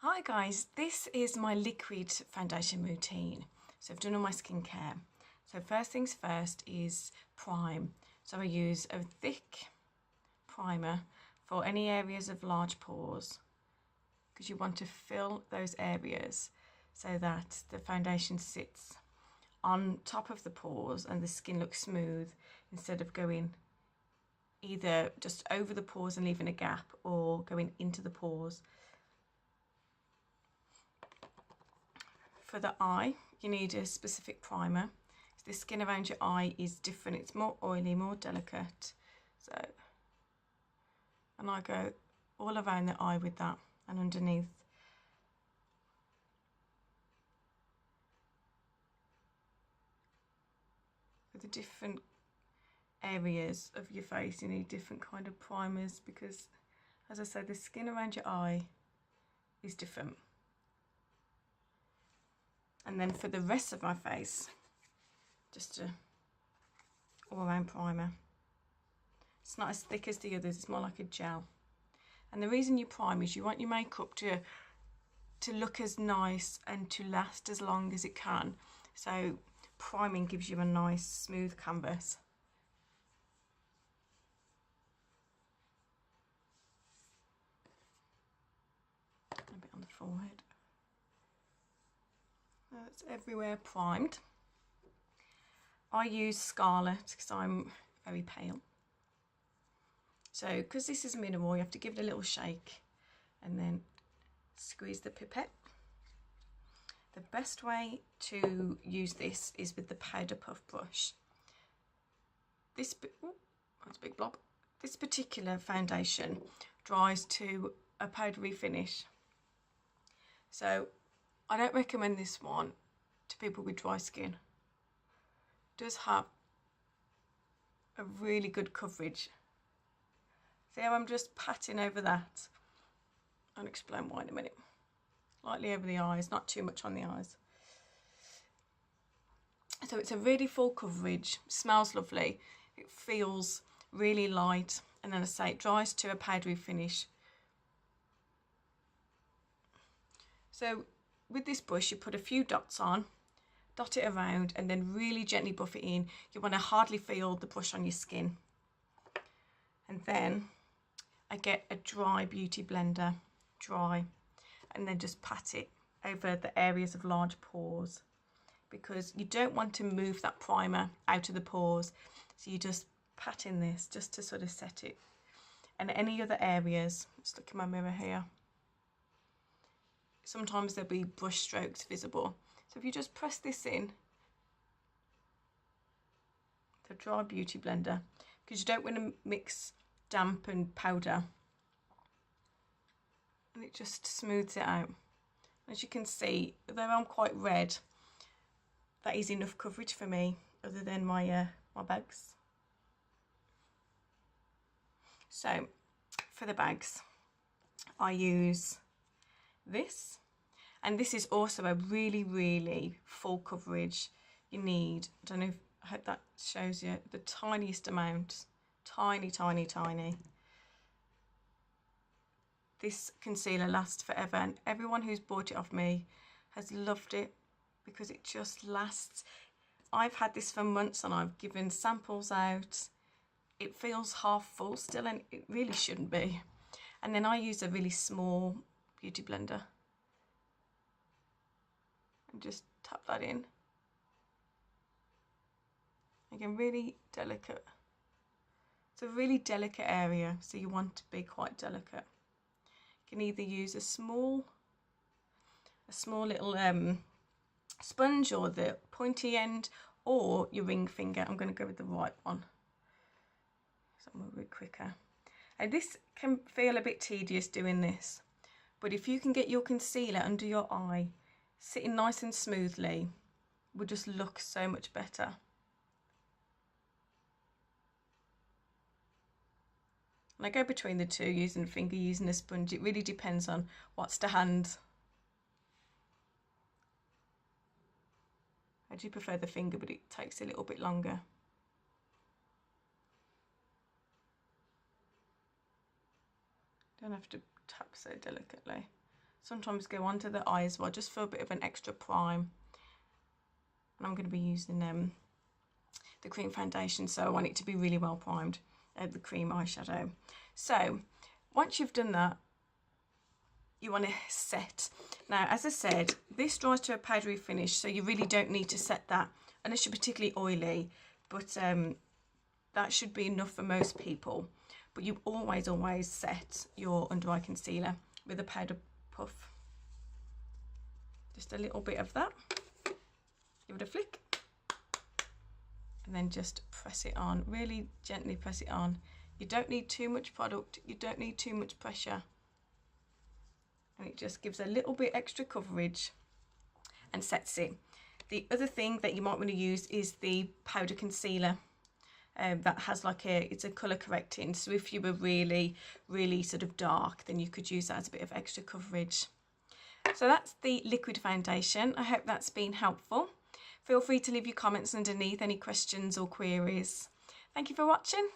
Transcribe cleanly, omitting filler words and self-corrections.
Hi guys, this is my liquid foundation routine. So I've done all my skincare. So first things first is prime. So I use a thick primer for any areas of large pores because you want to fill those areas so that the foundation sits on top of the pores and the skin looks smooth instead of going either just over the pores and leaving a gap or going into the pores. For the eye, you need a specific primer. The skin around your eye is different. It's more oily, more delicate. And I go all around the eye with that and underneath. For the different areas of your face, you need different kind of primers because, as I said, the skin around your eye is different. And then for the rest of my face, just a all-around primer. It's not as thick as the others, it's more like a gel. And the reason you prime is you want your makeup to look as nice and to last as long as it can. So priming gives you a nice smooth canvas. A bit on the forehead. That's everywhere primed. I use Scarlet because I'm very pale. So because this is mineral, you have to give it a little shake and then squeeze the pipette. The best way to use this is with the powder puff brush. That's a big blob. This particular foundation dries to a powdery finish. So I don't recommend this one to people with dry skin. It does have a really good coverage. See how I'm just patting over that? I'll explain why in a minute. Lightly over the eyes, not too much on the eyes. So it's a really full coverage, smells lovely, it feels really light, and then I say it dries to a powdery finish. So with this brush, you put a few dots on, dot it around, and then really gently buff it in. You want to hardly feel the brush on your skin. And then I get a dry beauty blender, and then just pat it over the areas of large pores because you don't want to move that primer out of the pores. So you just pat in this just to sort of set it. And any other areas, let's look in my mirror here. Sometimes there'll be brush strokes visible. So if you just press this in, the dry beauty blender, because you don't want to mix damp and powder. And it just smooths it out. As you can see, though I'm quite red, that is enough coverage for me, other than my bags. So for the bags, I use this, and this is also a really full coverage. You need, I don't know if, I hope that shows you the tiniest amount, tiny. This concealer lasts forever, and everyone who's bought it off me has loved it because it just lasts. I've had this for months and I've given samples out. It feels half full still, and it really shouldn't be. And then I use a really small beauty blender and just tap that in. Again, really delicate. It's a really delicate area, so you want to be quite delicate. You can either use a small little sponge or the pointy end, or your ring finger. I'm going to go with the right one, so I'm a bit quicker. And this can feel a bit tedious doing this, but if you can get your concealer under your eye sitting nice and smoothly, it will just look so much better. And I go between the two, using a finger, using a sponge. It really depends on what's to hand. I do prefer the finger, but it takes a little bit longer. Don't have to tap so delicately. sometimes go onto the eye as well, just for a bit of an extra prime. And I'm going to be using the cream foundation, so I want it to be really well primed, the cream eyeshadow. So once you've done that, you want to set. Now, as I said, this dries to a powdery finish, so you really don't need to set that unless you're particularly oily, but that should be enough for most people. But you always set your under eye concealer with a powder puff. Just a little bit of that. Give it a flick. And then just press it on. Really gently press it on. You don't need too much product. You don't need too much pressure. And it just gives a little bit extra coverage and sets it. The other thing that you might want to use is the powder concealer. That has like it's a colour correcting, so if you were really sort of dark, then you could use that as a bit of extra coverage. So that's the liquid foundation. I hope that's been helpful. Feel free to leave your comments underneath, any questions or queries. Thank you for watching.